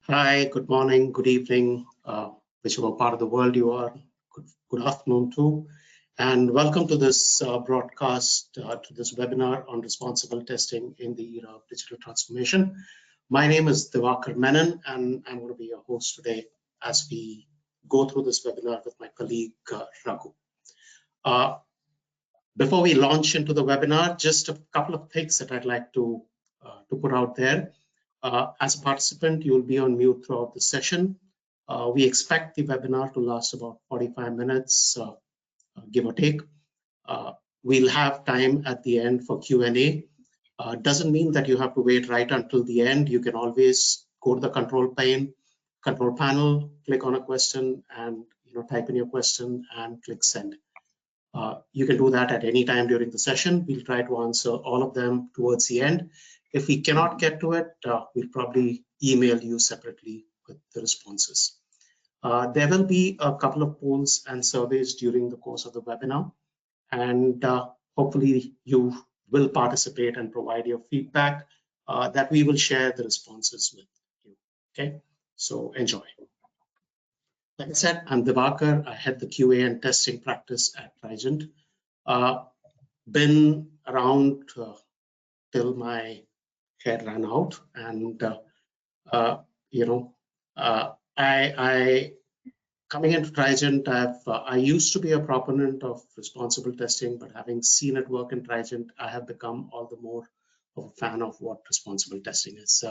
Hi, good morning, good evening, whichever part of the world you are. Good afternoon too, and welcome to this broadcast, to this webinar on responsible testing in the era of digital transformation. My name is Diwakar Menon, and I'm going to be your host today as we go through this webinar with my colleague Raghu. Before we launch into the webinar, just a couple of things that I'd like to put out there. As a participant, you'll be on mute throughout the session. We expect the webinar to last about 45 minutes, give or take. We'll have time at the end for Q&A. Doesn't mean that you have to wait right until the end. You can always go to the control panel, click on a question, and type in your question and click send. You can do that at any time during the session. We'll try to answer all of them towards the end. If we cannot get to it, we'll probably email you separately with the responses. There will be a couple of polls and surveys during the course of the webinar, and hopefully you will participate and provide your feedback that we will share the responses with you. Okay, so enjoy. Like I said, I'm Diwakar. I head the QA and testing practice at Trigent. Been around till my hair ran out, and I coming into Trigent, I used to be a proponent of responsible testing, but having seen it work in Trigent, I have become all the more of a fan of what responsible testing is.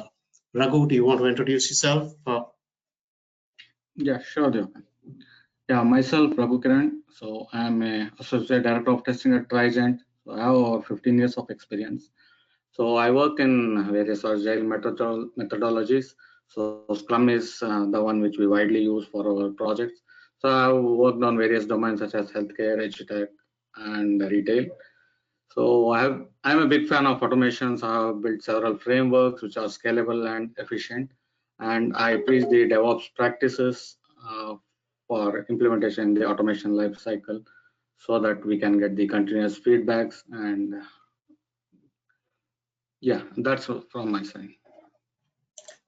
Raghu, do you want to introduce yourself? Yeah, sure, Dev. Yeah, myself, Raghu Kiran. So I'm a Associate Director of Testing at Trigent. So I have over 15 years of experience. So I work in various agile methodologies. So Scrum is the one which we widely use for our projects. So I've worked on various domains such as healthcare, edutech, and retail. So I'm a big fan of automations. I have built several frameworks which are scalable and efficient. And I preach the DevOps practices for implementation in the automation lifecycle so that we can get the continuous feedbacks. And yeah, that's from my side.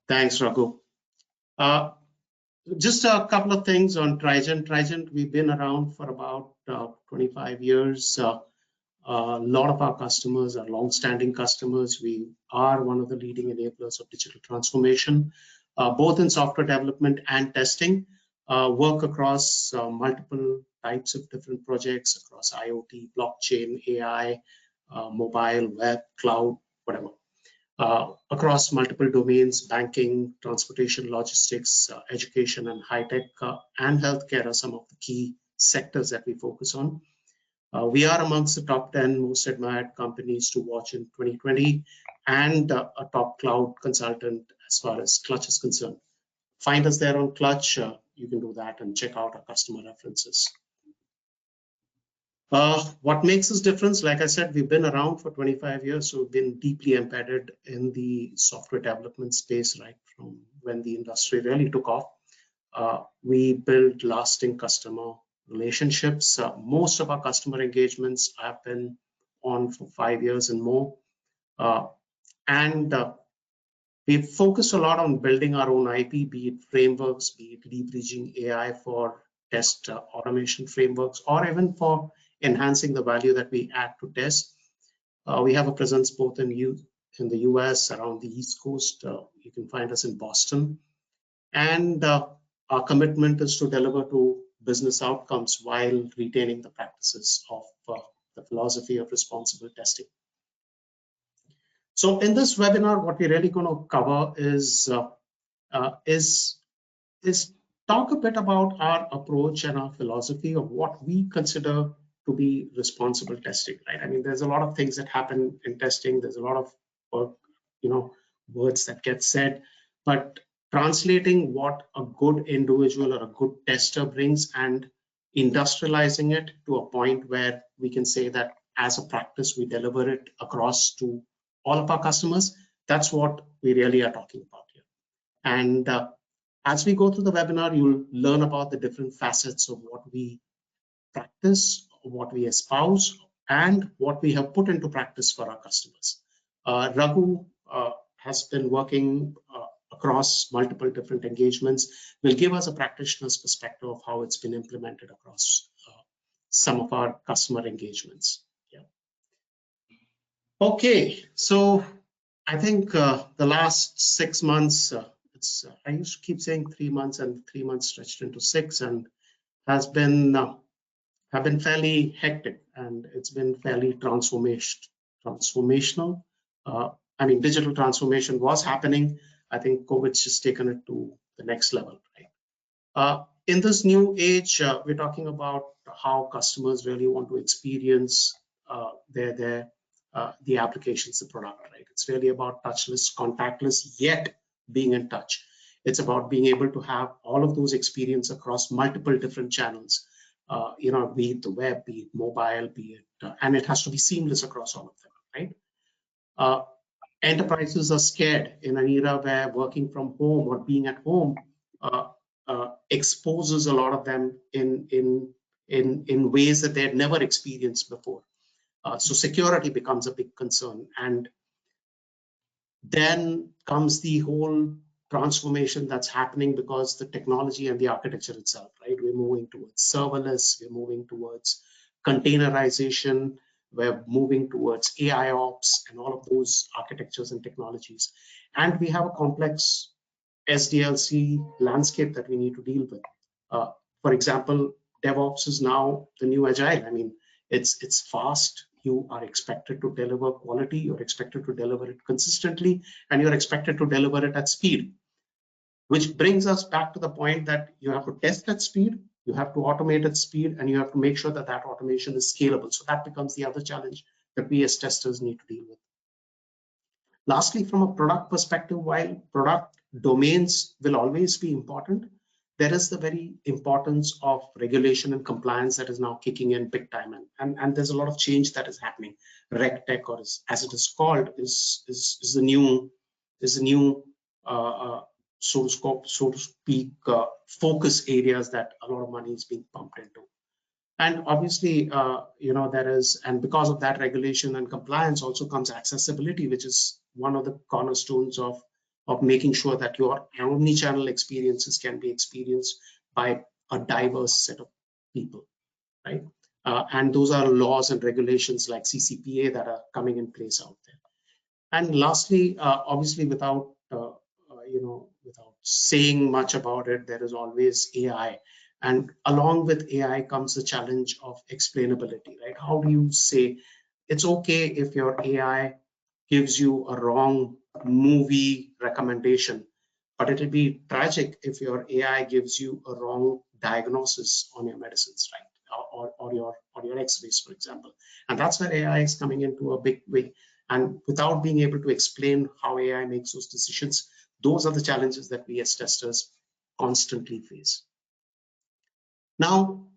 Thanks, Raghu. Just a couple of things on Trigent. Trigent, we've been around for about 25 years. A lot of our customers are long-standing customers. We are one of the leading enablers of digital transformation, both in software development and testing. Work across multiple types of different projects across IoT, blockchain, AI, mobile, web, cloud, whatever. Across multiple domains, banking, transportation, logistics, education, and high-tech and healthcare are some of the key sectors that we focus on. We are amongst the top 10 most admired companies to watch in 2020 and a top cloud consultant as far as Clutch is concerned. Find us there on Clutch. You can do that and check out our customer references. What makes us different? Like I said, we've been around for 25 years, so we've been deeply embedded in the software development space right from when the industry really took off. We build lasting customer relationships. Most of our customer engagements have been on for 5 years and more. We've focused a lot on building our own IP, be it frameworks, be it leveraging AI for test automation frameworks, or even for enhancing the value that we add to test. We have a presence both in the US, around the East Coast. You can find us in Boston. And our commitment is to deliver to business outcomes while retaining the practices of the philosophy of responsible testing. So in this webinar, what we're really going to cover is talk a bit about our approach and our philosophy of what we consider to be responsible testing, right? I mean, there's a lot of things that happen in testing. There's a lot of words that get said, but translating what a good individual or a good tester brings and industrializing it to a point where we can say that as a practice, we deliver it across to all of our customers. That's what we really are talking about here. And as we go through the webinar, you'll learn about the different facets of what we practice, what we espouse, and what we have put into practice for our customers. Raghu has been working across multiple different engagements will give us a practitioner's perspective of how it's been implemented across some of our customer engagements. Yeah. Okay, so I think the last 6 months, I used to keep saying 3 months, and 3 months stretched into 6, and have been fairly hectic, and it's been fairly transformational. I mean, digital transformation was happening. I think COVID's just taken it to the next level, right? In this new age, we're talking about how customers really want to experience the applications, the product, right? It's really about touchless, contactless, yet being in touch. It's about being able to have all of those experience across multiple different channels, be it the web, be it mobile, be it, and it has to be seamless across all of them, right? Enterprises are scared in an era where working from home or being at home exposes a lot of them in ways that they had never experienced before. So security becomes a big concern, and then comes the whole transformation that's happening because the technology and the architecture itself, right? We're moving towards serverless, we're moving towards containerization, we're moving towards AI ops and all of those architectures and technologies. And we have a complex SDLC landscape that we need to deal with. For example, DevOps is now the new agile. I mean, it's fast. You are expected to deliver quality. You're expected to deliver it consistently, and you're expected to deliver it at speed. Which brings us back to the point that you have to test at speed, you have to automate at speed, and you have to make sure that that automation is scalable. So that becomes the other challenge that we as testers need to deal with. Lastly, from a product perspective, while product domains will always be important, there is the very importance of regulation and compliance that is now kicking in big time. And there's a lot of change that is happening. RegTech, or as it is called, is the new so to speak, focus areas that a lot of money is being pumped into. And obviously, there is, and because of that regulation and compliance also comes accessibility, which is one of the cornerstones of making sure that your omnichannel experiences can be experienced by a diverse set of people, right? And those are laws and regulations like CCPA that are coming in place out there. And lastly, obviously, without saying much about it, there is always AI. And along with AI comes the challenge of explainability, right? How do you say it's okay if your AI gives you a wrong movie recommendation, but it'll be tragic if your AI gives you a wrong diagnosis on your medicines, right? Or your X-rays, for example. And that's where AI is coming into a big way. And without being able to explain how AI makes those decisions, those are the challenges that we as testers constantly face. Now,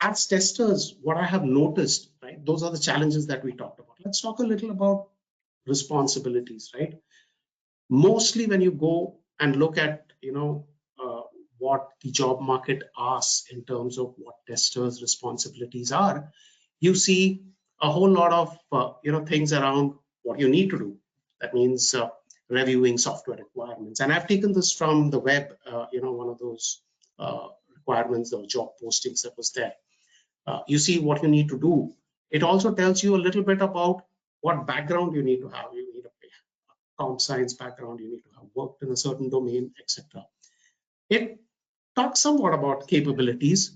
as testers, what I have noticed, right, those are the challenges that we talked about. Let's talk a little about responsibilities, right? Mostly when you go and look at, what the job market asks in terms of what testers' responsibilities are, you see a whole lot of, things around what you need to do. That means reviewing software requirements. And I've taken this from the web, one of those requirements or job postings that was there. You see what you need to do. It also tells you a little bit about what background you need to have. You need a comp science background, you need to have worked in a certain domain, etc. It talks somewhat about capabilities,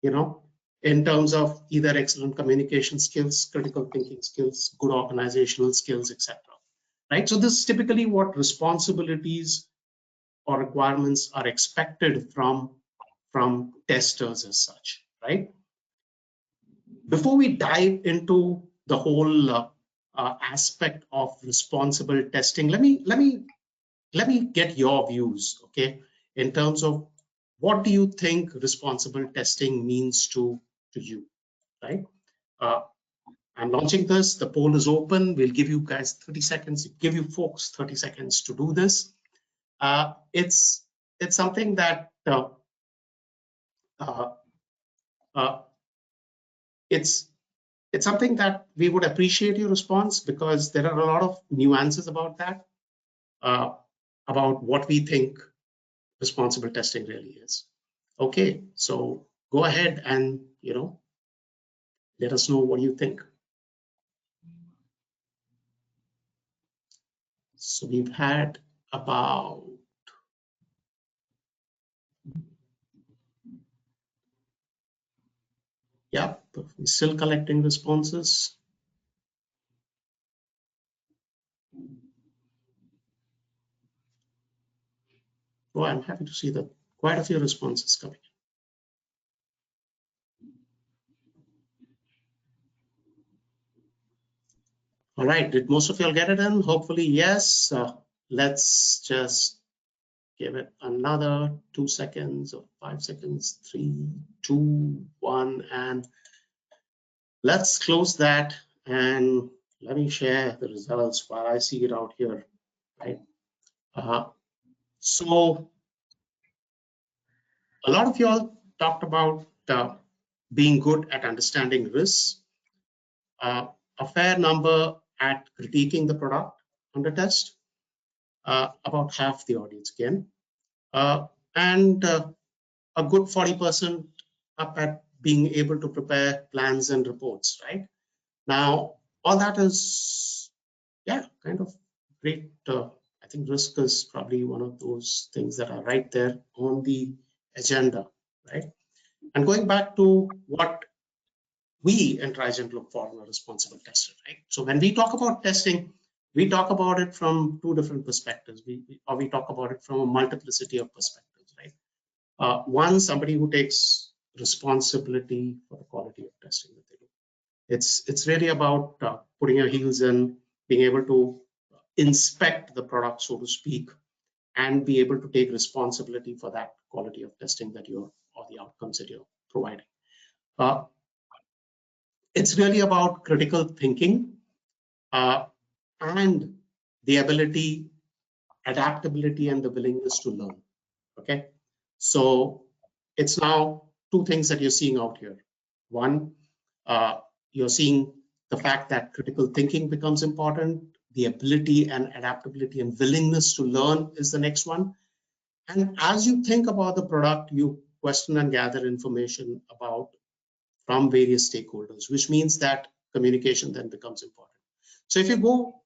in terms of either excellent communication skills, critical thinking skills, good organizational skills, etc. Right? So this is typically what responsibilities or requirements are expected from testers as such, right? Before we dive into the whole aspect of responsible testing, let me get your views, okay, in terms of what do you think responsible testing means to you, right? I'm launching this. The poll is open. We'll give you guys 30 seconds. Give you folks 30 seconds to do this. It's something that it's something that we would appreciate your response, because there are a lot of nuances about that. about what we think responsible testing really is. Okay, so go ahead and, let us know what you think. So we've had about, yeah, we're still collecting responses. Oh, I'm happy to see that quite a few responses coming in. All right, did most of y'all get it in? Hopefully, yes. Let's just give it another 2 seconds or 5 seconds, 3, 2, 1, and let's close that. And let me share the results while I see it out here, right? So a lot of y'all talked about being good at understanding risks, a fair number at critiquing the product under test, about half the audience again, and a good 40% up at being able to prepare plans and reports, right? Now, all that is, yeah, kind of great. I think risk is probably one of those things that are right there on the agenda, right? And going back to what we in Trigent look for in a responsible tester, right? So when we talk about testing, we talk about it from two different perspectives. We talk about it from a multiplicity of perspectives, right? One, somebody who takes responsibility for the quality of testing that they do. It's really about putting your heels in, being able to inspect the product, so to speak, and be able to take responsibility for that quality of testing that you're, or the outcomes that you're providing. It's really about critical thinking and the ability, adaptability, and the willingness to learn. Okay, so it's now two things that you're seeing out here. One, you're seeing the fact that critical thinking becomes important. The ability and adaptability and willingness to learn is the next one. And as you think about the product, you question and gather information about from various stakeholders, which means that communication then becomes important. So if you go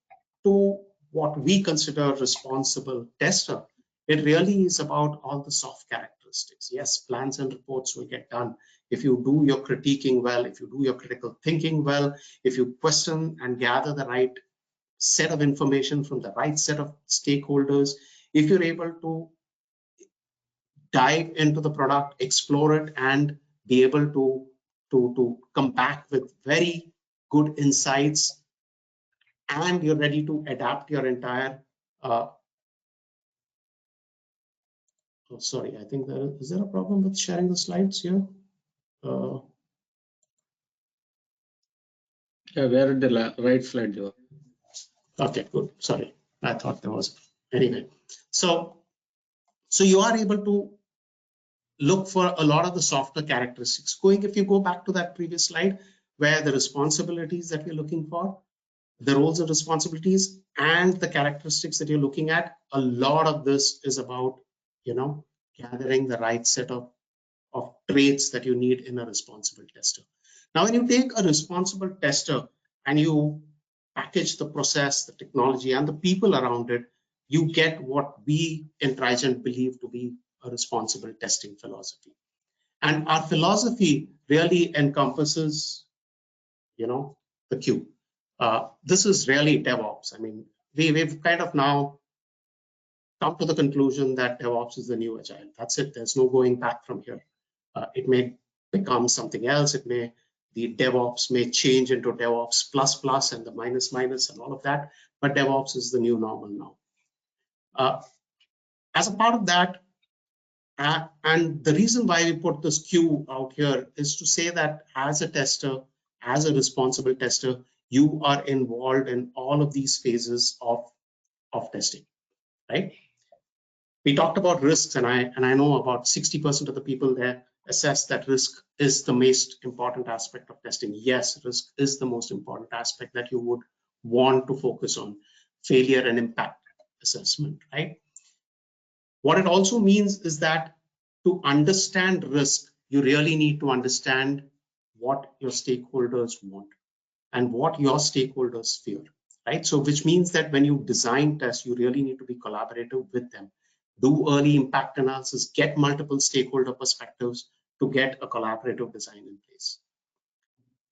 to what we consider responsible tester, it really is about all the soft characteristics. Yes, plans and reports will get done if you do your critiquing well, if you do your critical thinking well, if you question and gather the right set of information from the right set of stakeholders, if you're able to dive into the product, explore it, and be able to come back with very good insights, and you're ready to adapt your entire oh, sorry, I think is there a problem with sharing the slides here? Yeah, where is the right slide you are? Okay, good. Sorry, I thought there was. Anyway, so you are able to look for a lot of the softer characteristics. If you go back to that previous slide, where the responsibilities that we're looking for, the roles and responsibilities, and the characteristics that you're looking at, a lot of this is about, gathering the right set of traits that you need in a responsible tester. Now, when you take a responsible tester and you package the process, the technology, and the people around it, you get what we in Trigent believe to be a responsible testing philosophy. And our philosophy really encompasses, the Q. This is really DevOps. I mean, we've kind of now come to the conclusion that DevOps is the new Agile. That's it. There's no going back from here. It may become something else. The DevOps may change into DevOps plus and the minus and all of that. But DevOps is the new normal now. As a part of that, and the reason why we put this Q out here is to say that as a tester, as a responsible tester, you are involved in all of these phases of testing, right? We talked about risks, and I know about 60% of the people there assess that risk is the most important aspect of testing. Yes, risk is the most important aspect that you would want to focus on, failure and impact assessment, right? What it also means is that to understand risk, you really need to understand what your stakeholders want and what your stakeholders fear, right? So which means that when you design tests, you really need to be collaborative with them. Do early impact analysis, get multiple stakeholder perspectives to get a collaborative design in place.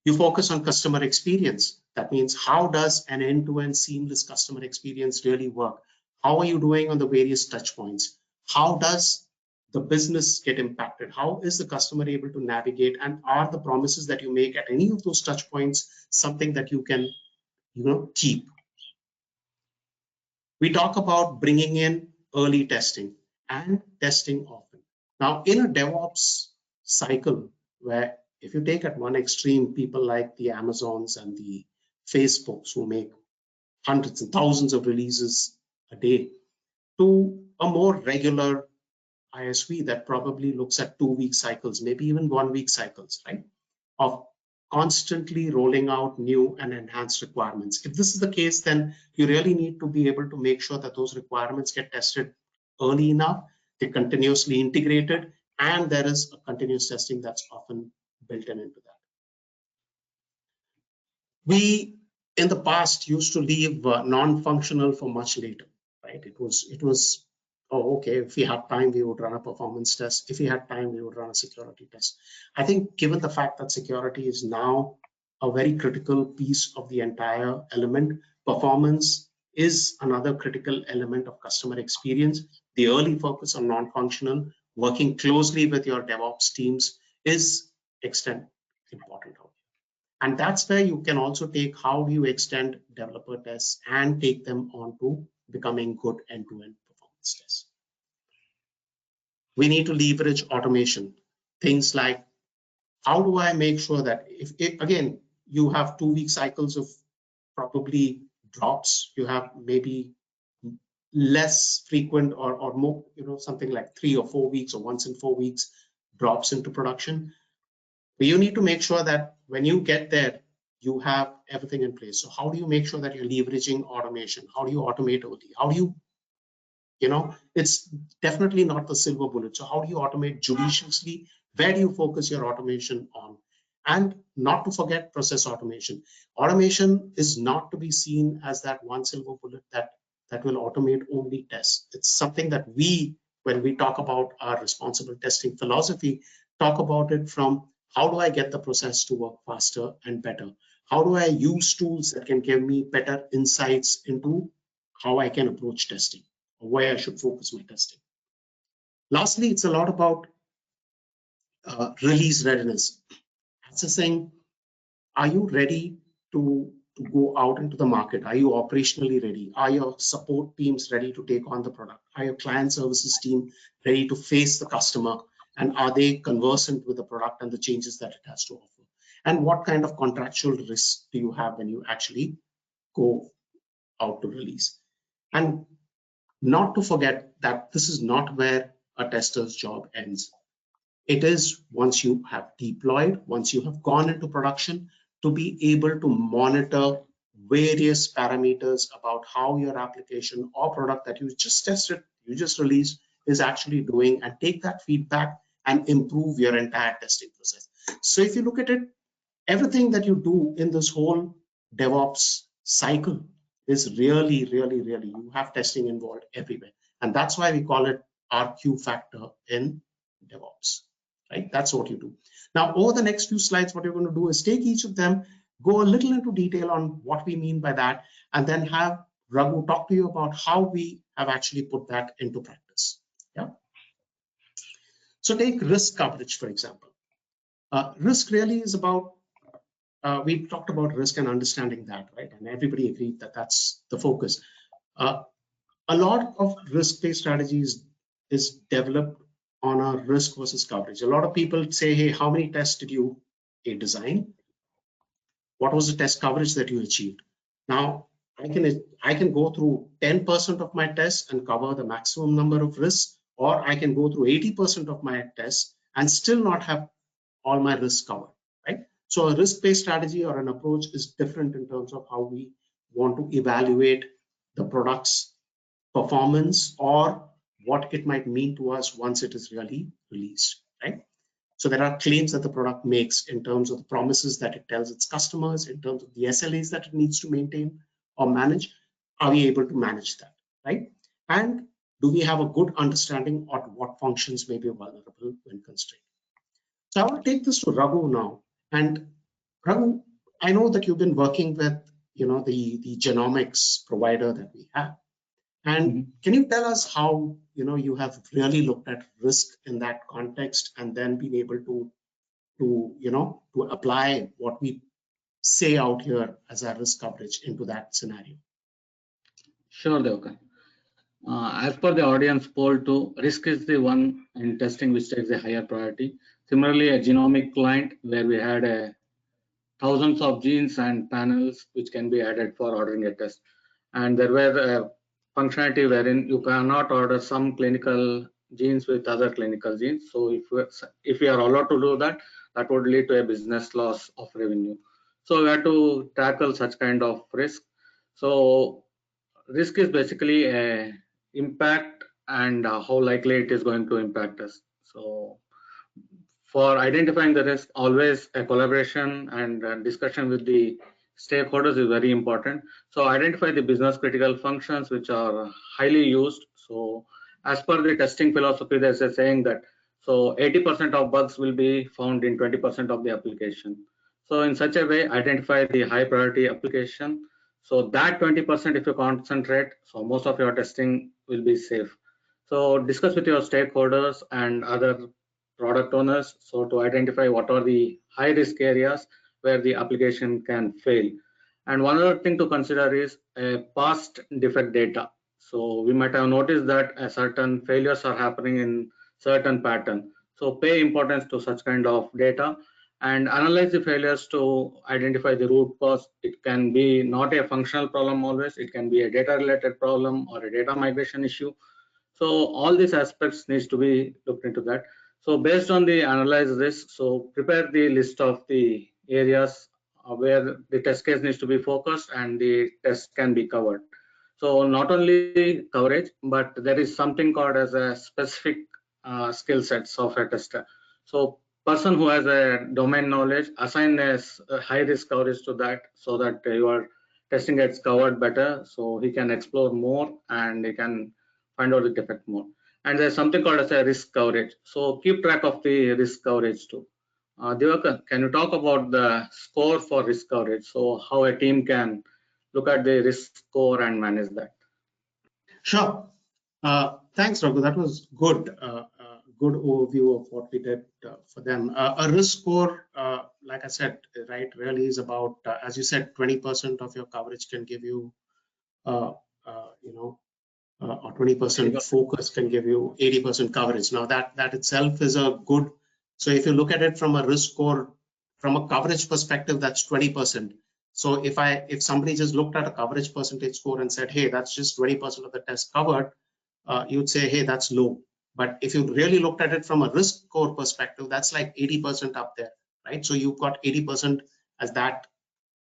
You focus on customer experience. That means how does an end-to-end seamless customer experience really work? How are you doing on the various touch points? How does the business get impacted? How is the customer able to navigate? And are the promises that you make at any of those touch points something that you can, keep? We talk about bringing in early testing and testing often. Now, in a DevOps cycle, where if you take at one extreme people like the Amazons and the Facebooks who make hundreds and thousands of releases a day, to a more regular ISV that probably looks at 2-week cycles, maybe even 1-week cycles, right? Of constantly rolling out new and enhanced requirements. If this is the case, then you really need to be able to make sure that those requirements get tested early enough, they're continuously integrated, and there is a continuous testing that's often built into that. We, in the past, used to leave non-functional for much later, right? It was, oh, okay, if we had time, we would run a performance test. If we had time, we would run a security test. I think given the fact that security is now a very critical piece of the entire element, performance is another critical element of customer experience. The early focus on non-functional, working closely with your DevOps teams is extremely important. And that's where you can also take how do you extend developer tests and take them on to becoming good end-to-end performance tests. We need to leverage automation. Things like, how do I make sure that if again, you have 2-week cycles of probably drops, you have maybe less frequent or more, something like 3 or 4 weeks or once in 4 weeks drops into production. But you need to make sure that when you get there, you have everything in place. So how do you make sure that you're leveraging automation? How do you automate OT? How do you, it's definitely not the silver bullet. So how do you automate judiciously? Where do you focus your automation on? And not to forget process automation. Automation is not to be seen as that one silver bullet that will automate only tests. It's something that we, when we talk about our responsible testing philosophy, talk about it from how do I get the process to work faster and better? How do I use tools that can give me better insights into how I can approach testing or where I should focus my testing? Lastly, it's a lot about release readiness. Assessing, are you ready to go out into the market? Are you operationally ready? Are your support teams ready to take on the product? Are your client services team ready to face the customer? And are they conversant with the product and the changes that it has to offer? And what kind of contractual risks do you have when you actually go out to release? And not to forget that this is not where a tester's job ends. It is once you have deployed, once you have gone into production, to be able to monitor various parameters about how your application or product that you just tested, you just released, is actually doing, and take that feedback and improve your entire testing process. So if you look at it, everything that you do in this whole DevOps cycle is really, you have testing involved everywhere. And that's why we call it RQ factor in DevOps, right? That's what you do. Now, over the next few slides, what you're going to do is take each of them, go a little into detail on what we mean by that, and then have Raghu talk to you about how we have actually put that into practice. Yeah. So take risk coverage, for example. Risk really is about, we talked about risk and understanding that, right? And everybody agreed that that's the focus. A lot of risk-based strategies is developed on a risk versus coverage. A lot of people say, hey, how many tests did you design? What was the test coverage that you achieved? Now, I can go through 10% of my tests and cover the maximum number of risks, or I can go through 80% of my tests and still not have all my risks covered, right? So a risk-based strategy or an approach is different in terms of how we want to evaluate the product's performance or what it might mean to us once it is really released, right? So there are claims that the product makes in terms of the promises that it tells its customers, in terms of the SLAs that it needs to maintain or manage. Are we able to manage that, right? And do we have a good understanding of what functions may be vulnerable when constrained? So I want to take this to Raghu now. And Raghu, I know that you've been working with, the genomics provider that we have. And can you tell us how, you have really looked at risk in that context and then been able to apply what we say out here as our risk coverage into that scenario? Sure, Devkan. As per the audience poll too, risk is the one in testing which takes a higher priority. Similarly, a genomic client where we had thousands of genes and panels which can be added for ordering a test. And there were functionality wherein you cannot order some clinical genes with other clinical genes. So if we are allowed to do that, that would lead to a business loss of revenue. So we have to tackle such kind of risk. So risk is basically a impact and how likely it is going to impact us. So for identifying the risk, always a collaboration and discussion with the stakeholders is very important. So identify the business critical functions which are highly used. So as per the testing philosophy, there's a saying that so 80% of bugs will be found in 20% of the application. So in such a way, identify the high priority application. So that 20% if you concentrate, so most of your testing will be safe. So discuss with your stakeholders and other product owners, so to identify what are the high risk areas where the application can fail. And one other thing to consider is past defect data. So we might have noticed that certain failures are happening in certain pattern. So pay importance to such kind of data and analyze the failures to identify the root cause. It can be not a functional problem always, it can be a data related problem or a data migration issue. So all these aspects needs to be looked into that. So based on the analyzed risk, so prepare the list of the areas where the test case needs to be focused and the test can be covered. So not only coverage, but there is something called as a specific skill sets of a tester. So person who has a domain knowledge, assign a high risk coverage to that so that your testing gets covered better. So he can explore more and he can find out the defect more. And there's something called as a risk coverage. So keep track of the risk coverage too. Divakar, can you talk about the score for risk coverage? So how a team can look at the risk score and manage that? Sure. Thanks, Raghu. That was good. Good overview of what we did for them. A risk score, like I said, right, really is about, as you said, 20% of your coverage can give you, or 20% focus can give you 80% coverage. Now that itself is a good. So if you look at it from a risk score, from a coverage perspective, that's 20%. So if somebody just looked at a coverage percentage score and said, hey, that's just 20% of the test covered, you'd say, hey, that's low. But if you really looked at it from a risk score perspective, that's like 80% up there, right? So you've got 80% as that,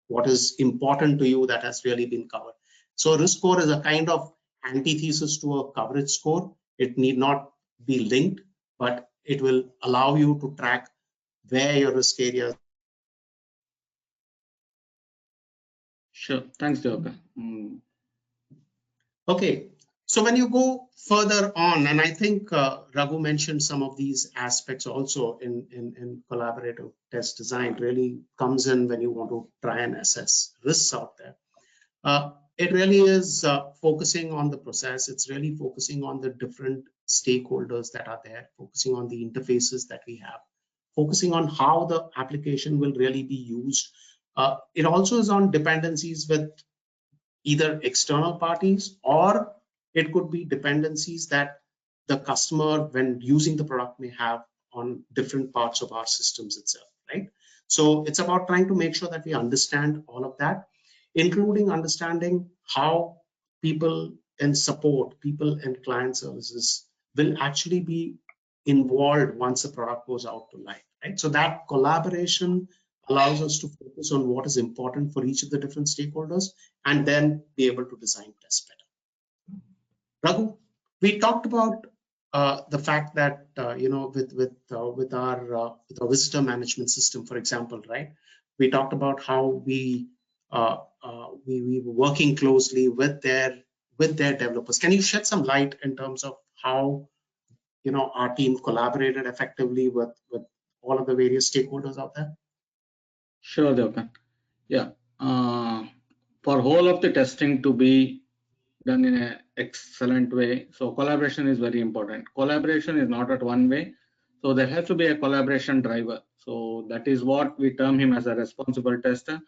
what is important to you that has really been covered. So a risk score is a kind of antithesis to a coverage score. It need not be linked, but it will allow you to track where your risk areas. Sure, thanks, Divakar. Okay, so when you go further on, and I think Raghu mentioned some of these aspects also in collaborative test design, really comes in when you want to try and assess risks out there. It really is focusing on the process. It's really focusing on the different stakeholders that are there, focusing on the interfaces that we have, focusing on how the application will really be used. It also is on dependencies with either external parties, or it could be dependencies that the customer, when using the product, may have on different parts of our systems itself, right? So it's about trying to make sure that we understand all of that, including understanding how people in support, people in client services will actually be involved once the product goes out to life, right? So that collaboration allows us to focus on what is important for each of the different stakeholders and then be able to design tests better. Raghu, We talked about the fact that with our visitor management system, for example, right? We talked about how we were working closely with their developers. Can you shed some light in terms of how our team collaborated effectively with all of the various stakeholders out there? Sure, Devkan. Yeah. For whole of the testing to be done in an excellent way, so collaboration is very important. Collaboration is not at one way, so there has to be a collaboration driver. So that is what we term him as a responsible tester.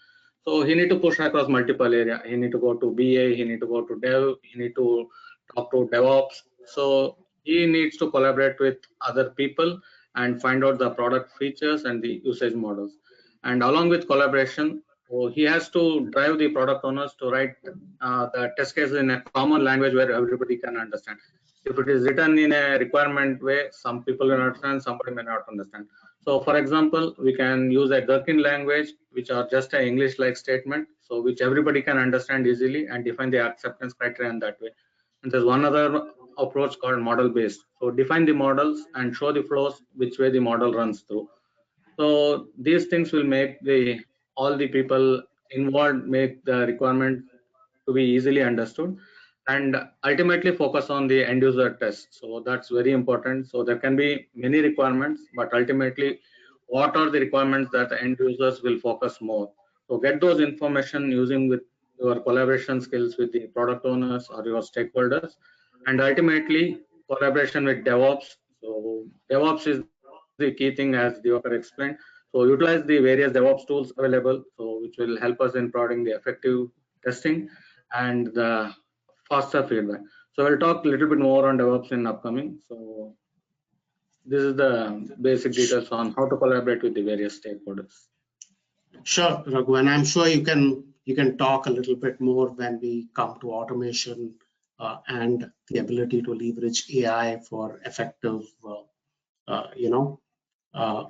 So he need to push across multiple area. He need to go to BA, he need to go to dev, he need to talk to DevOps. So he needs to collaborate with other people and find out the product features and the usage models. And along with collaboration, so he has to drive the product owners to write the test case in a common language where everybody can understand. If it is written in a requirement way, some people will understand, somebody may not understand. So for example, we can use a Gherkin language, which are just an English-like statement, so which everybody can understand easily and define the acceptance criteria in that way. And there's one other approach called model-based. So define the models and show the flows, which way the model runs through. So these things will make all the people involved make the requirement to be easily understood and ultimately focus on the end user test. So that's very important. So there can be many requirements, but ultimately what are the requirements that the end users will focus more. So get those information using with your collaboration skills with the product owners or your stakeholders, and ultimately collaboration with DevOps. So DevOps is the key thing, as Diwakar explained. So utilize the various DevOps tools available, so which will help us in providing the effective testing and the faster feedback. So we'll talk a little bit more on DevOps in upcoming. So this is the basic details on how to collaborate with the various stakeholders. Sure, Raghu, and I'm sure you can talk a little bit more when we come to automation and the ability to leverage AI for effective, uh, uh,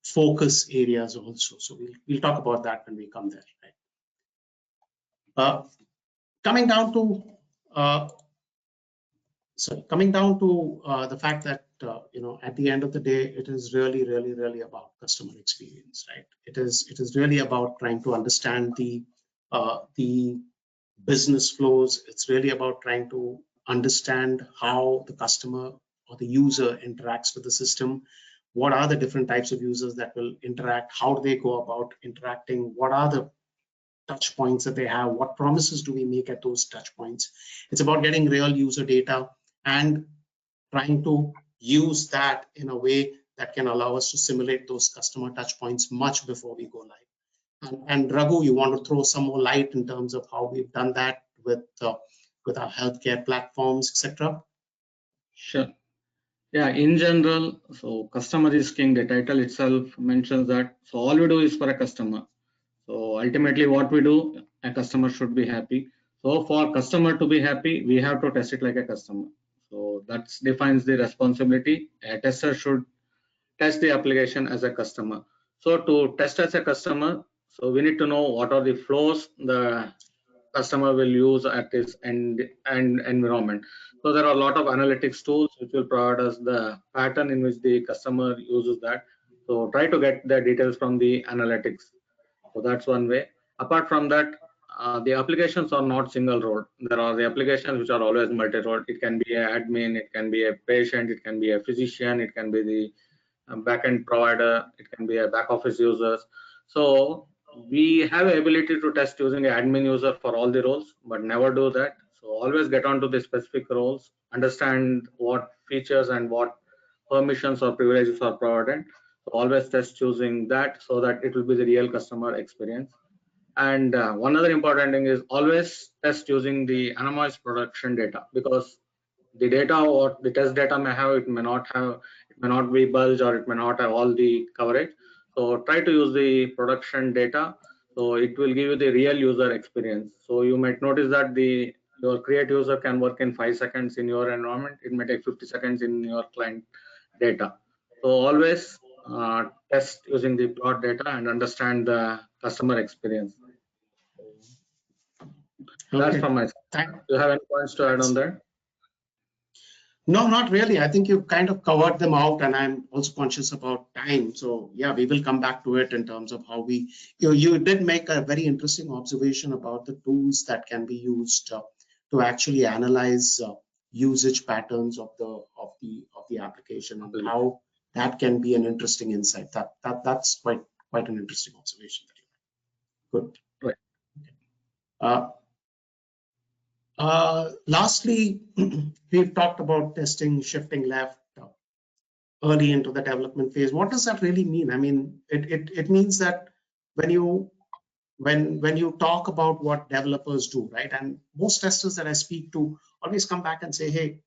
focus areas also. So we'll talk about that when we come there. Right? Coming down to the fact that at the end of the day, it is really about customer experience, right? It is really about trying to understand the business flows. It's really about trying to understand how the customer or the user interacts with the system. What are the different types of users that will interact? How do they go about interacting? What are the touch points that they have? What promises do we make at those touch points? It's about getting real user data and trying to use that in a way that can allow us to simulate those customer touch points much before we go live. And Raghu, you want to throw some more light in terms of how we've done that with our healthcare platforms, etc.? Sure. Yeah, in general, so customer is king. The title itself mentions that. So all we do is for a customer. So ultimately what we do, a customer should be happy. So for customer to be happy, we have to test it like a customer. So that defines the responsibility. A tester should test the application as a customer. So to test as a customer, so we need to know what are the flows the customer will use at this end environment. So there are a lot of analytics tools which will provide us the pattern in which the customer uses that. So try to get the details from the analytics. So that's one way. Apart from that, the applications are not single role. There are the applications which are always multi-role. It can be an admin, it can be a patient, it can be a physician, it can be the backend provider, it can be a back office users. So we have the ability to test using an admin user for all the roles, but never do that. So always get onto the specific roles, understand what features and what permissions or privileges are provided. So always test using that so that it will be the real customer experience. And one other important thing is always test using the anonymized production data, because the data or the test data may have, it may not have, it may not be bulge, or it may not have all the coverage. So try to use the production data, so it will give you the real user experience. So you might notice that your create user can work in 5 seconds in your environment, it may take 50 seconds in your client data. So always test using the plot data and understand the customer experience. That's Okay. from my side. Do you have any points to add on that? No, not really. I think you've kind of covered them out, and I'm also conscious about time. So yeah, we will come back to it in terms of how we. You did make a very interesting observation about the tools that can be used to actually analyze usage patterns of the application and how that can be an interesting insight. That's quite an interesting observation. Good. Right. Uh, Lastly, we've talked about testing, shifting left early into the development phase. What does that really mean? I mean, it means that when you talk about what developers do, right? And most testers that I speak to always come back and say, hey,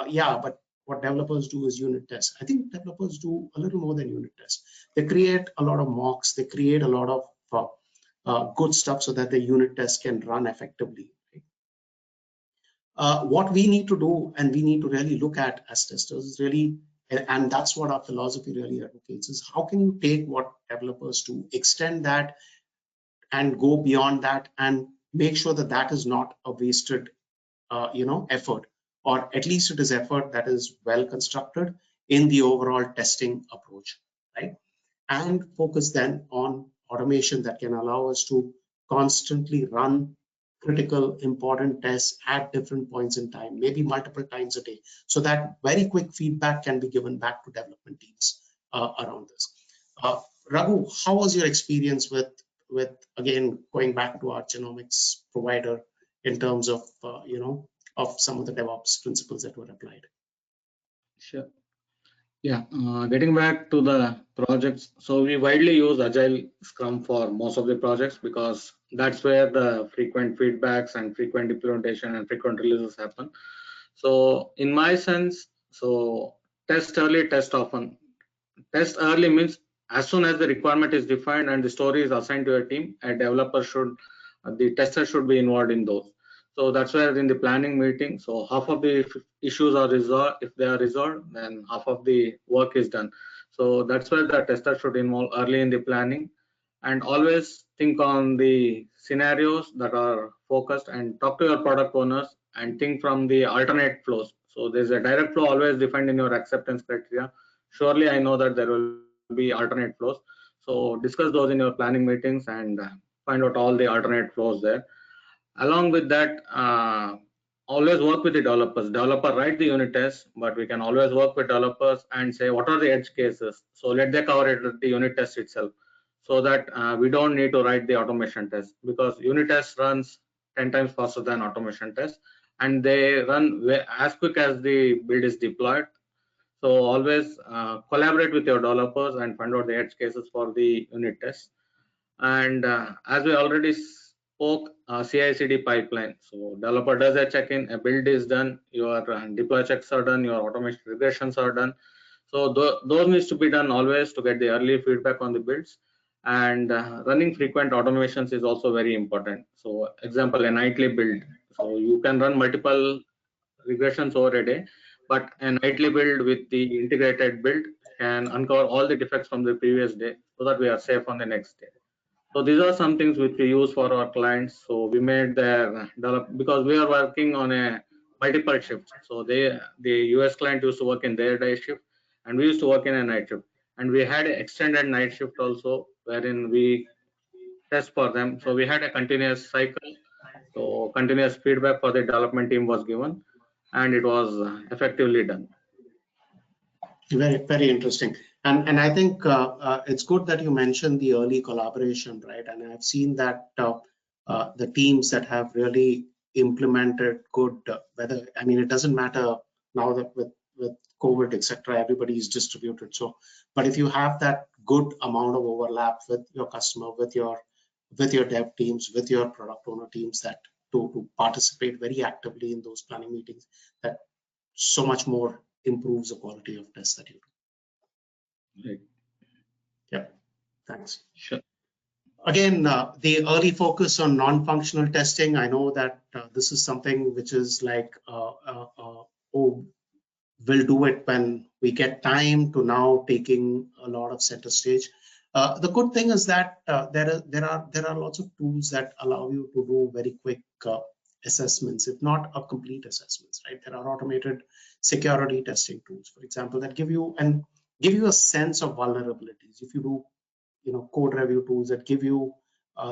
yeah, but what developers do is unit tests. I think developers do a little more than unit tests. They create a lot of mocks. They create a lot of good stuff so that the unit tests can run effectively. What we need to do and we need to really look at as testers is really, and that's what our philosophy really advocates, is how can you take what developers do, extend that and go beyond that and make sure that that is not a wasted effort, or at least it is effort that is well constructed in the overall testing approach, right? And focus then on automation that can allow us to constantly run critical, important tests at different points in time, maybe multiple times a day, so that very quick feedback can be given back to development teams around this. Raghu, how was your experience with again going back to our genomics provider in terms of of some of the DevOps principles that were applied? Sure. Yeah, getting back to the projects, so we widely use Agile Scrum for most of the projects because that's where the frequent feedbacks and frequent implementation and frequent releases happen. So in my sense, so test early, test often. Test early means as soon as the requirement is defined and the story is assigned to a team, a developer should, the tester should be involved in those. So that's where in the planning meeting, so half of the issues are resolved. If they are resolved, then half of the work is done. So that's where the tester should involve early in the planning, and always think on the scenarios that are focused and talk to your product owners and think from the alternate flows. So there's a direct flow always defined in your acceptance criteria. Surely I know that there will be alternate flows. So discuss those in your planning meetings and find out all the alternate flows there. Along with that, always work with the developers. Developer write the unit test, but we can always work with developers and say what are the edge cases. So let them cover it with the unit test itself, so that we don't need to write the automation test, because unit test runs 10 times faster than automation test, and they run as quick as the build is deployed. So always collaborate with your developers and find out the edge cases for the unit test. And as we already spoke, CI/CD pipeline. So developer does a check-in, a build is done, your deploy checks are done, your automation regressions are done. So those needs to be done always to get the early feedback on the builds. And running frequent automations is also very important. So example, a nightly build. So you can run multiple regressions over a day, but a nightly build with the integrated build can uncover all the defects from the previous day so that we are safe on the next day. So these are some things which we use for our clients. So we made their because we are working on a multiple shifts. So the US client used to work in their day shift and we used to work in a night shift. And we had an extended night shift also wherein we test for them. So we had a continuous cycle. So continuous feedback for the development team was given and it was effectively done. Very interesting. And I think it's good that you mentioned the early collaboration, right? And I've seen that the teams that have really implemented good, whether, I mean, it doesn't matter now that with COVID, etc., everybody is distributed. So, but if you have that good amount of overlap with your customer, with your dev teams, with your product owner teams, that to participate very actively in those planning meetings, that so much more improves the quality of tests that you do. Right. Yeah, thanks. Sure. Again, the early focus on non-functional testing. I know that this is something which is like, oh, we'll do it when we get time, to now taking a lot of center stage. The good thing is that there are lots of tools that allow you to do very quick assessments, if not a complete assessments, right? There are automated security testing tools, for example, that give you a sense of vulnerabilities. If you do, code review tools that give you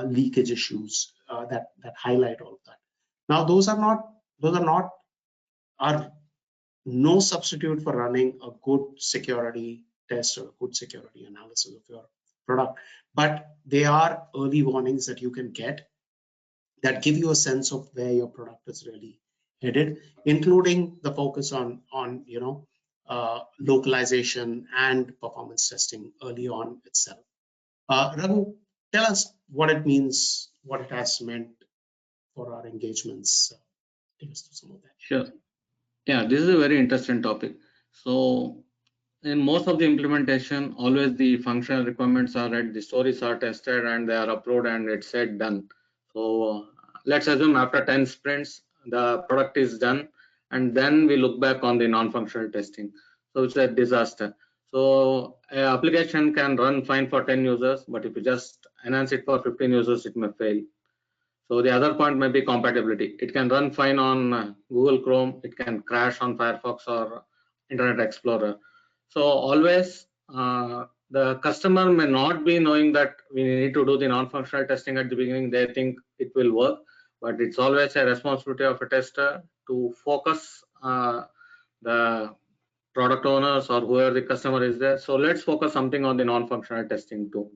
leakage issues that highlight all of that. Now, those are no substitute for running a good security test or a good security analysis of your product, but they are early warnings that you can get that give you a sense of where your product is really headed, including the focus on localization and performance testing early on itself. Raghu, tell us what it means, what it has meant for our engagements. Take us through some of that. Sure. Yeah, this is a very interesting topic. So in most of the implementation, always the functional requirements are read, the stories are tested, and they are approved, and it's said done. So let's assume after 10 sprints, the product is done, and then we look back on the non-functional testing. So it's a disaster. So an application can run fine for 10 users, but if you just enhance it for 15 users, it may fail. So the other point may be compatibility. It can run fine on Google Chrome. It can crash on Firefox or Internet Explorer. So always the customer may not be knowing that we need to do the non-functional testing at the beginning. They think it will work, but it's always a responsibility of a tester to focus the product owners or whoever the customer is there. So let's focus something on the non-functional testing too.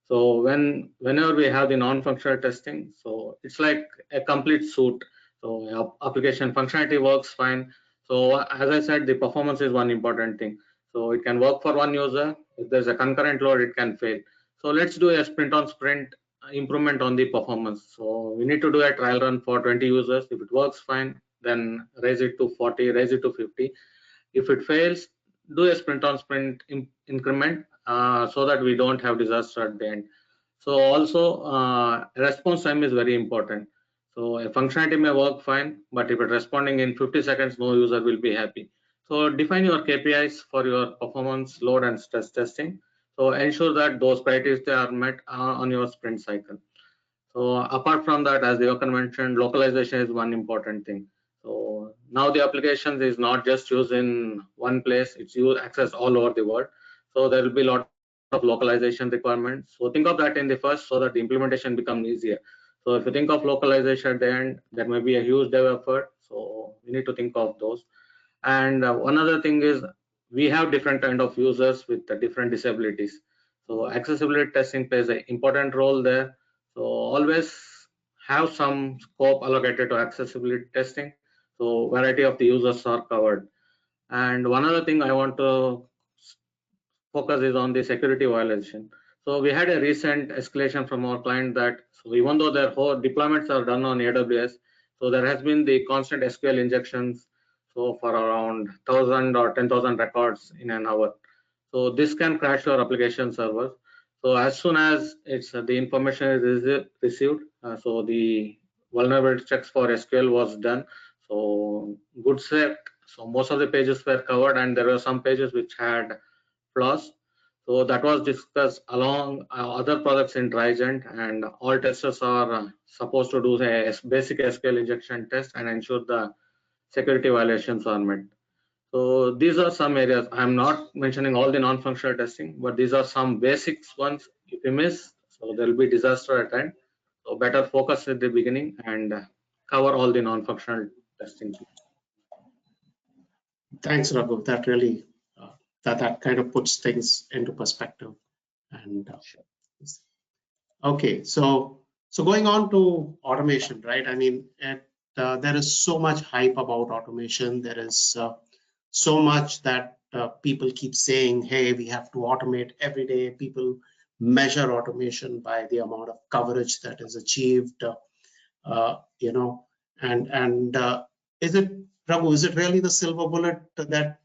So whenever we have the non-functional testing, so it's like a complete suite. So application functionality works fine. So as I said, the performance is one important thing. So it can work for one user. If there's a concurrent load, it can fail. So let's do a sprint on sprint improvement on the performance. So we need to do a trial run for 20 users. If it works fine, then raise it to 40, raise it to 50. If it fails, do a sprint on sprint increment so that we don't have disaster at the end. So also response time is very important. So a functionality may work fine, but if it's responding in 50 seconds, no user will be happy. So define your KPIs for your performance, load, and stress testing. So ensure that those priorities are met on your sprint cycle. So apart from that, as the Yokan mentioned, localization is one important thing. So now the applications is not just used in one place, it's used accessed all over the world. So there will be a lot of localization requirements. So think of that in the first so that the implementation becomes easier. So if you think of localization at the end, there may be a huge dev effort. So we need to think of those. And one other thing is we have different kind of users with different disabilities. So accessibility testing plays an important role there. So always have some scope allocated to accessibility testing. So variety of the users are covered. And one other thing I want to focus is on the security violation. So we had a recent escalation from our client that so even though their whole deployments are done on AWS, so there has been the constant SQL injections. So for around 1,000 or 10,000 records in an hour. So this can crash your application server. So as soon as it's the information is received, so the vulnerability checks for SQL was done. So good set. So most of the pages were covered, and there were some pages which had flaws. So that was discussed along other products in Trigent, and all testers are supposed to do a basic SQL injection test and ensure the security violations are met. So these are some areas. I'm not mentioning all the non-functional testing, but these are some basics ones. If you miss, so there will be disaster at end. So better focus at the beginning and cover all the non-functional testing. Thanks, Raghu. That really that kind of puts things into perspective. And okay, so going on to automation, right? I mean, there is so much hype about automation. There is so much that people keep saying, hey, we have to automate every day. People measure automation by the amount of coverage that is achieved, and is it, Raghu, is it really the silver bullet that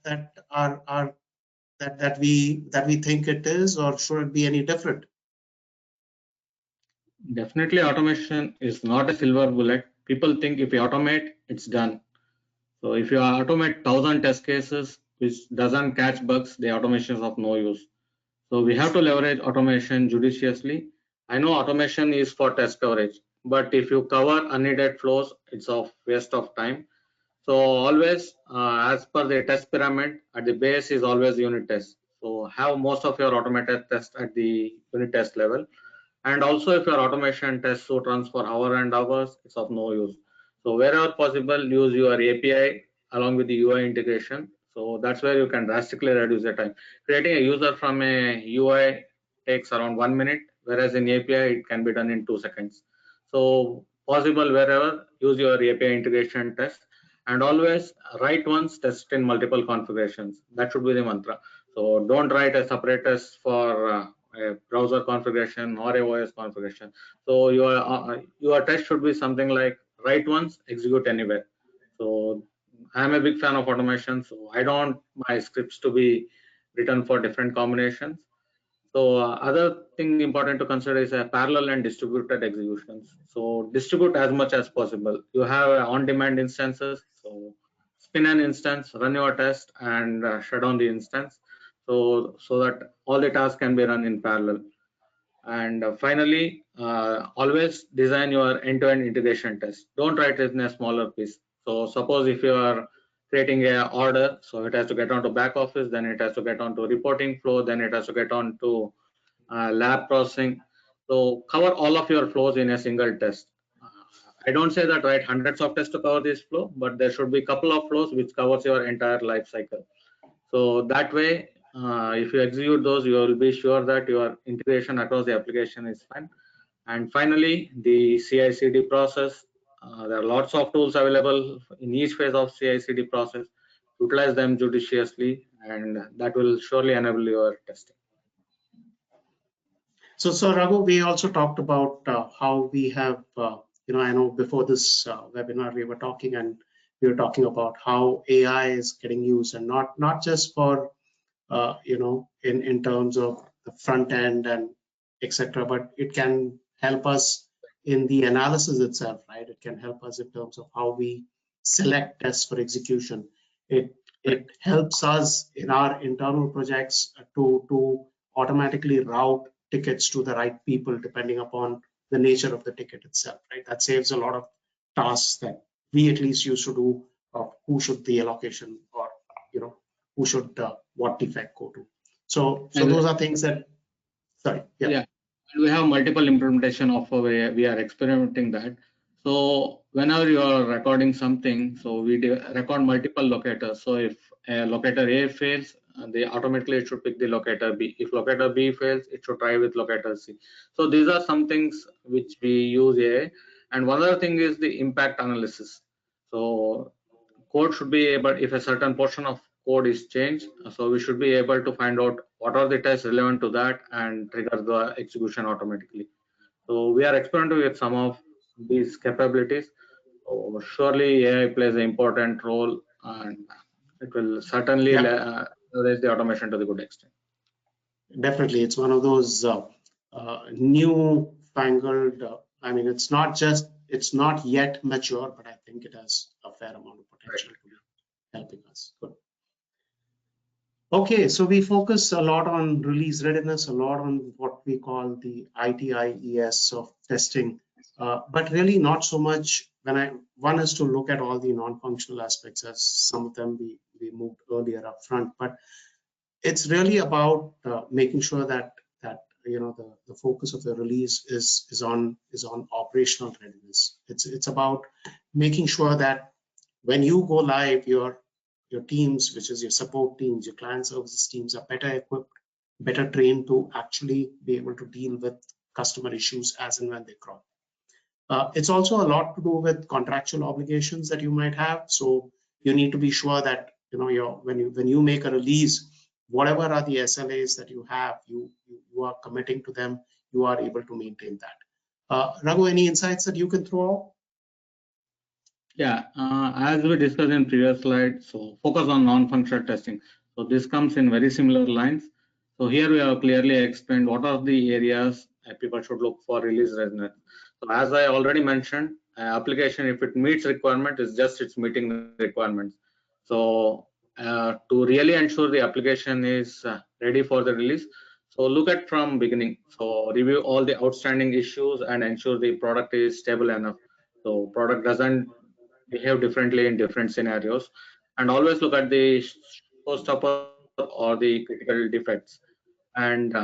we think it is, or should it be any different? Definitely automation is not a silver bullet. People think if you automate, it's done. So if you automate 1,000 test cases, which doesn't catch bugs, the automation is of no use. So we have to leverage automation judiciously. I know automation is for test coverage, but if you cover unneeded flows, it's of waste of time. So always, as per the test pyramid, at the base is always unit test. So have most of your automated test at the unit test level. And also, if your automation test suite runs for hours and hours, it's of no use. So wherever possible, use your API along with the UI integration. So that's where you can drastically reduce the time. Creating a user from a UI takes around 1 minute, whereas in API it can be done in 2 seconds. So possible wherever, use your API integration test, and always write once, test in multiple configurations. That should be the mantra. So don't write a separate test for a browser configuration or a OS configuration. So your test should be something like write once, execute anywhere. So I'm a big fan of automation, so I don't want my scripts to be written for different combinations. So other thing important to consider is parallel and distributed executions. So distribute as much as possible. You have on-demand instances. So spin an instance, run your test, and shut down the instance. So that all the tasks can be run in parallel. And finally, always design your end-to-end integration test. Don't write it in a smaller piece. So suppose if you are creating a order, so it has to get onto back office, then it has to get onto reporting flow, then it has to get onto lab processing. So cover all of your flows in a single test. I don't say that write hundreds of tests to cover this flow, but there should be a couple of flows which covers your entire life cycle. So that way, if you execute those, you will be sure that your integration across the application is fine. And finally, the CI/CD process. There are lots of tools available in each phase of CI/CD process. Utilize them judiciously, and that will surely enable your testing. So Raghu, we also talked about how we have, I know before this webinar we were talking, and we were talking about how AI is getting used, and not just for, in terms of the front end and etc., but it can help us in the analysis itself, right? It can help us in terms of how we select tests for execution. It helps us in our internal projects to automatically route tickets to the right people depending upon the nature of the ticket itself, right? That saves a lot of tasks that we at least used to do of who should the allocation, or who should what defect go to. So those are things that, sorry, yeah. And we have multiple implementation of we are experimenting that. So whenever you are recording something, so we record multiple locators. So if locator A fails, they automatically it should pick the locator B. If locator B fails, it should try with locator C. So these are some things which we use AI. And one other thing is the impact analysis. So code should be able, if a certain portion of code is changed, so we should be able to find out what are the tests relevant to that and trigger the execution automatically. So we are experimenting with some of these capabilities. So surely AI plays an important role, and it will certainly raise the automation to the good extent. Definitely, it's one of those new fangled. I mean, it's not yet mature, but I think it has a fair amount of potential to be helping us. Good. Okay, so we focus a lot on release readiness, a lot on what we call the ITIES of testing, but really not so much. One is to look at all the non-functional aspects, as some of them we moved earlier up front, but it's really about making sure that the focus of the release is on operational readiness. It's about making sure that when you go live, your teams, which is your support teams, your client services teams, are better equipped, better trained to actually be able to deal with customer issues as and when they crop. It's also a lot to do with contractual obligations that you might have. So you need to be sure that when you make a release, whatever are the SLAs that you have, you are committing to them, you are able to maintain that. Raghu, any insights that you can throw out? Yeah, as we discussed in previous slide, so focus on non-functional testing. So this comes in very similar lines. So here we have clearly explained what are the areas people should look for release readiness. So as I already mentioned, application, if it meets requirement, is just it's meeting the requirements. So to really ensure the application is ready for the release, So look at from beginning. So review all the outstanding issues and ensure the product is stable enough. So product doesn't behave differently in different scenarios. And always look at the showstopper or the critical defects. And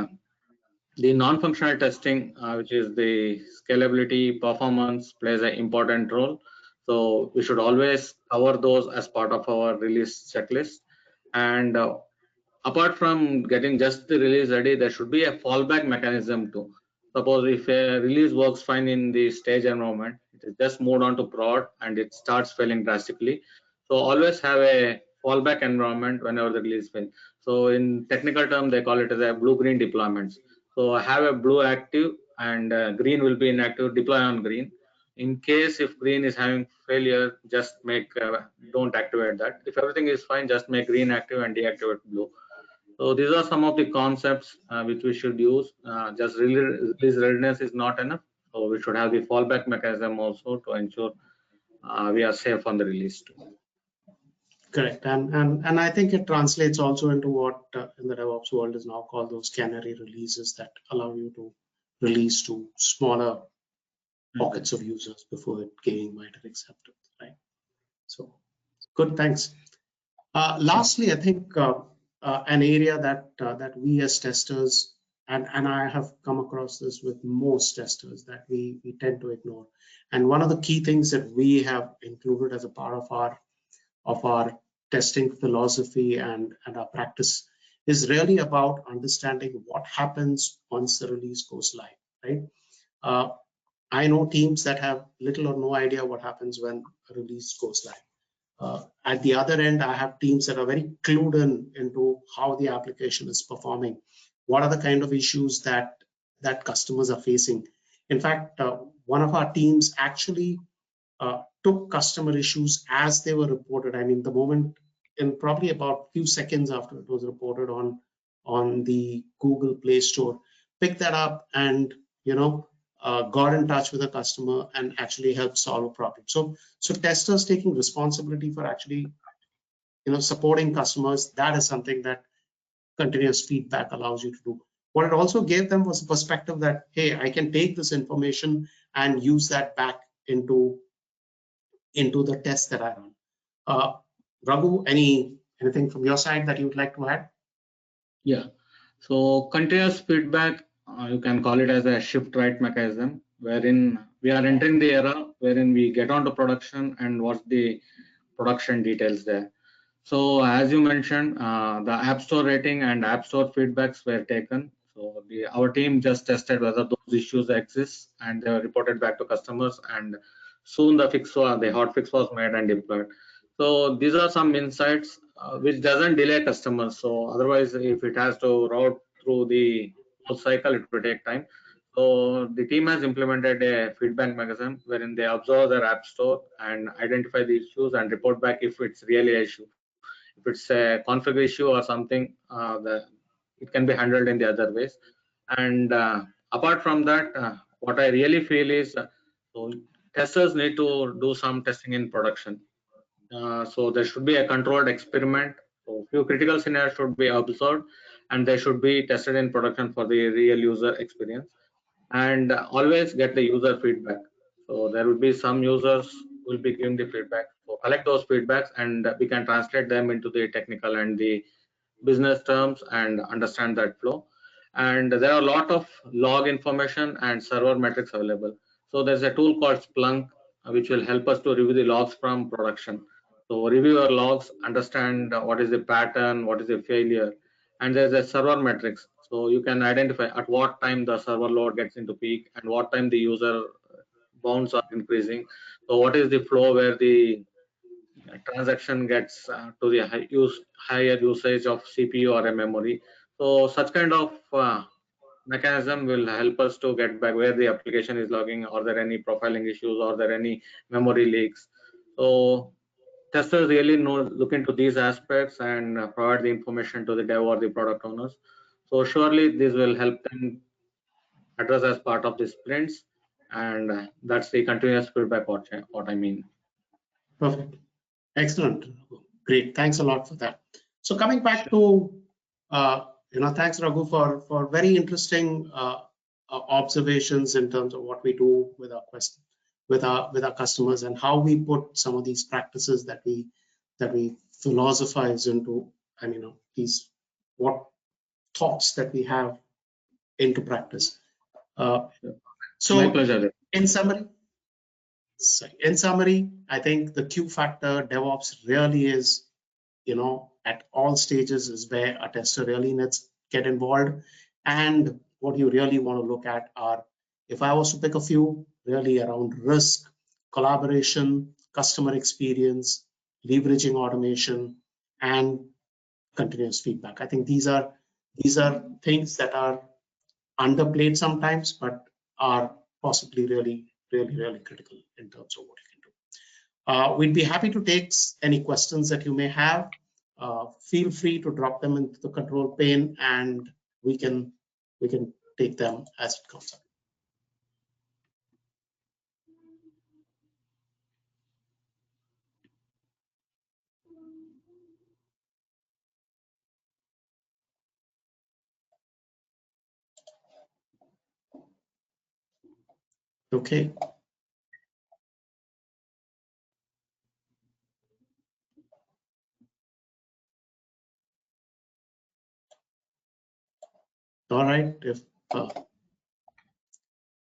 the non-functional testing, which is the scalability, performance, plays an important role. So we should always cover those as part of our release checklist. And apart from getting just the release ready, there should be a fallback mechanism too. Suppose if a release works fine in the stage environment, it is just moved on to prod and it starts failing drastically. So always have a fallback environment whenever the release fails. So in technical term, they call it as a blue-green deployments. So have a blue active and green will be inactive, deploy on green. In case if green is having failure, just make, don't activate that. If everything is fine, just make green active and deactivate blue. So these are some of the concepts which we should use. Just release readiness is not enough. So we should have the fallback mechanism also to ensure we are safe on the release too. Correct, and I think it translates also into what in the DevOps world is now called those canary releases that allow you to release to smaller pockets of users before it gaining wider acceptance, right? So good, thanks. Lastly, I think an area that we as testers, and I have come across this with most testers, that we tend to ignore. And one of the key things that we have included as a part of our testing philosophy and our practice is really about understanding what happens once the release goes live, right? I know teams that have little or no idea what happens when a release goes live. At the other end, I have teams that are very clued into how the application is performing. What are the kind of issues that customers are facing? In fact, one of our teams actually took customer issues as they were reported. I mean, the moment, in probably about few seconds after it was reported on the Google Play Store, picked that up and got in touch with a customer and actually helped solve a problem. So testers taking responsibility for actually supporting customers, that is something that continuous feedback allows you to do. What it also gave them was a perspective that, hey, I can take this information and use that back into the test that I run. Raghu, anything from your side that you would like to add? Yeah. So continuous feedback, you can call it as a shift right mechanism, wherein we are entering the era wherein we get onto production and what's the production details there. So as you mentioned, the App Store rating and App Store feedbacks were taken. So our team just tested whether those issues exist and they were reported back to customers, and soon the hot fix was made and deployed. So these are some insights which doesn't delay customers. So otherwise, if it has to route through the whole cycle, it will take time. So the team has implemented a feedback mechanism wherein they observe their App Store and identify the issues and report back if it's really an issue. If it's a config issue or something, it can be handled in the other ways. And apart from that, what I really feel is so testers need to do some testing in production. So there should be a controlled experiment. So few critical scenarios should be observed and they should be tested in production for the real user experience. And always get the user feedback. So there will be some users will be giving the feedback. So collect those feedbacks and we can translate them into the technical and the business terms and understand that flow. And there are a lot of log information and server metrics available. So there's a tool called Splunk, which will help us to review the logs from production. So review your logs, understand what is the pattern, what is the failure, and there's a server metrics. So you can identify at what time the server load gets into peak and what time the user bounds are increasing. So what is the flow where the transaction gets to the higher usage of CPU or a memory. So such kind of mechanism will help us to get back where the application is logging. Are there any profiling issues? Are there any memory leaks? So testers really look into these aspects and provide the information to the dev or the product owners. So surely this will help them address as part of the sprints, and that's the continuous feedback what I mean. Perfect. Excellent. Great. Thanks a lot for that. So coming back to Thanks, Raghu, for very interesting observations in terms of what we do with our with our customers, and how we put some of these practices that we philosophize into, and these what thoughts that we have into practice. So My pleasure. in summary, I think the Q factor DevOps really is, at all stages is where a tester really needs to get involved. And what you really want to look at are, if I was to pick a few, really around risk, collaboration, customer experience, leveraging automation, and continuous feedback. I think these are things that are underplayed sometimes, but are possibly really critical in terms of what you can do. We'd be happy to take any questions that you may have. Feel free to drop them into the control pane, and we can take them as it comes up. Okay. All right. If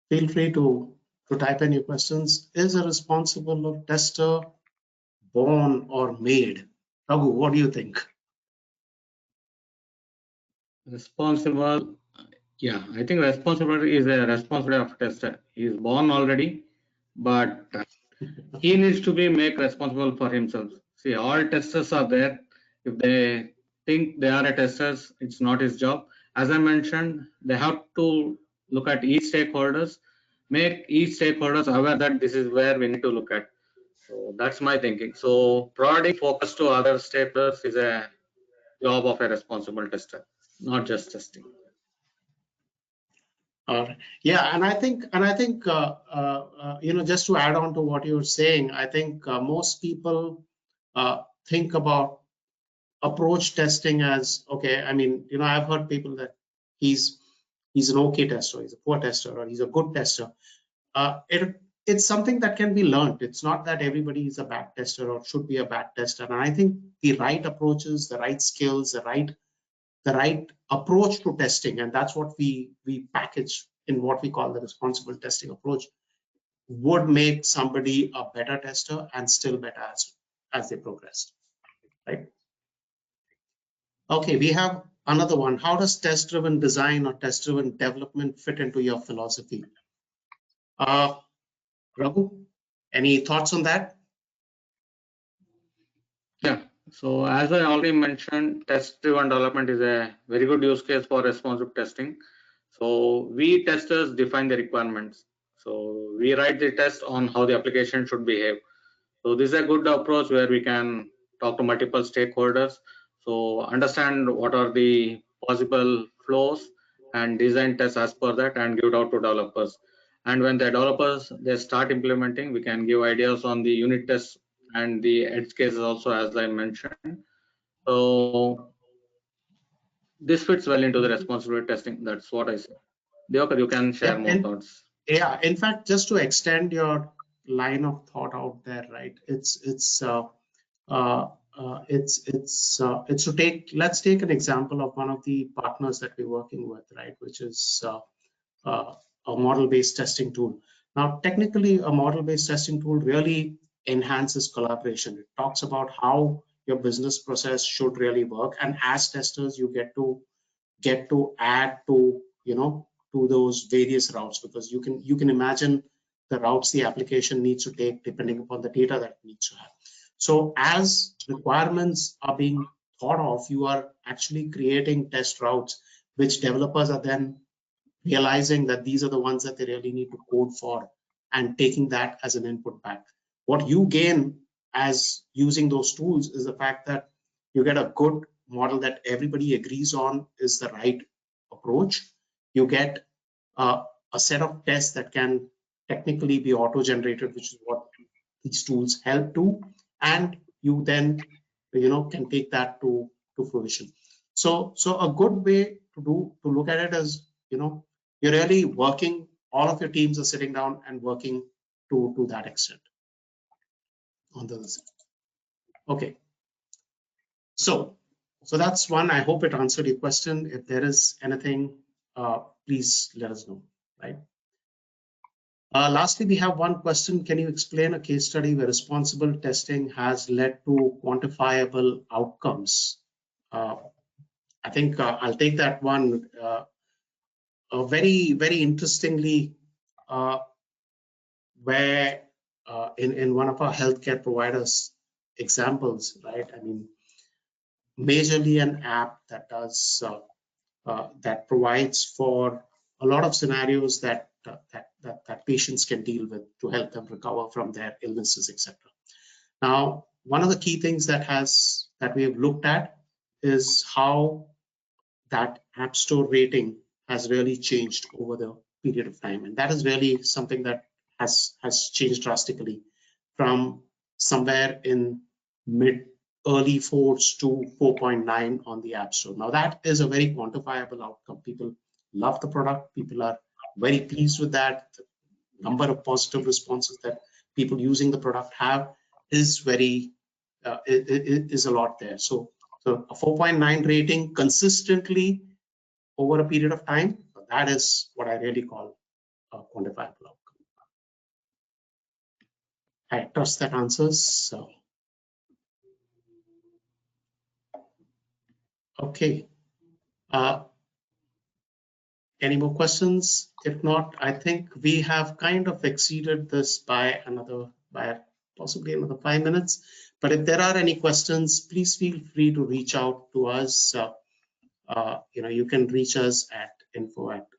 feel free to type in your questions. Is a responsible tester born or made? Raghu, what do you think? Responsible, yeah, I think responsibility is a responsibility of tester. He is born already, but he needs to be made responsible for himself. See, all testers are there. If they think they are a testers, it's not his job. As I mentioned, they have to look at each stakeholders, make each stakeholders aware that this is where we need to look at. So that's my thinking. So providing focus to other stakeholders is a job of a responsible tester, not just testing. Yeah, and I think just to add on to what you're saying, I think most people think about approach testing as, okay. I mean, I've heard people that he's an okay tester, he's a poor tester, or he's a good tester. It's something that can be learned. It's not that everybody is a bad tester or should be a bad tester. And I think the right approaches, the right skills, the right approach to testing, and that's what we package in what we call the responsible testing approach, would make somebody a better tester and still better as they progress, right? Okay, we have another one. How does test-driven design or test-driven development fit into your philosophy? Raghu, any thoughts on that? Yeah, so as I already mentioned, test-driven development is a very good use case for responsive testing. So we testers define the requirements. So we write the test on how the application should behave. So this is a good approach where we can talk to multiple stakeholders. So understand what are the possible flows and design tests as per that and give it out to developers. And when the developers, they start implementing, we can give ideas on the unit tests and the edge cases also, as I mentioned. So this fits well into the responsibility testing. That's what I say. Deokar, you can share more thoughts. Yeah, in fact, just to extend your line of thought out there, right? It's to take. Let's take an example of one of the partners that we're working with, right? Which is a model-based testing tool. Now, technically, a model-based testing tool really enhances collaboration. It talks about how your business process should really work, and as testers, you get to add to to those various routes, because you can imagine the routes the application needs to take depending upon the data that it needs to have. So as requirements are being thought of, you are actually creating test routes which developers are then realizing that these are the ones that they really need to code for, and taking that as an input back. What you gain as using those tools is the fact that you get a good model that everybody agrees on is the right approach. You get a set of tests that can technically be auto-generated, which is what these tools help do, and you then can take that to fruition. So a good way to look at it is, you're really working, all of your teams are sitting down and working to that extent on the other side. Okay. So that's one. I hope it answered your question. If there is anything, please let us know, right? Lastly, we have one question. Can you explain a case study where responsible testing has led to quantifiable outcomes? I think I'll take that one. Very, very interestingly, where in one of our healthcare providers examples, right? I mean, majorly an app that does that provides for a lot of scenarios that patients can deal with to help them recover from their illnesses, etc. Now, one of the key things that we have looked at is how that App Store rating has really changed over the period of time, and that is really something that has changed drastically from somewhere in early 4s to 4.9 on the App Store. Now that is a very quantifiable outcome. People love the product. People are very pleased with that. The number of positive responses that people using the product have is very is a lot there. So a 4.9 rating consistently over a period of time, that is what I really call a quantifiable outcome. I trust that answers. So, okay. Any more questions? If not, I think we have kind of exceeded this by possibly another 5 minutes. But if there are any questions, please feel free to reach out to us. You can reach us at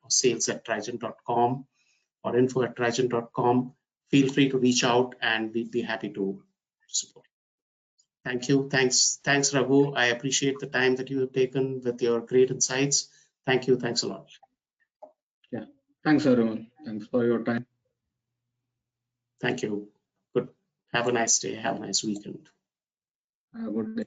sales@trigent.com or info@trigent.com. Feel free to reach out and we'd be happy to support. Thank you. Thanks, Raghu. I appreciate the time that you have taken with your great insights. Thank you. Thanks a lot. Yeah. Thanks, everyone. Thanks for your time. Thank you. Good. Have a nice day. Have a nice weekend. Have a good day.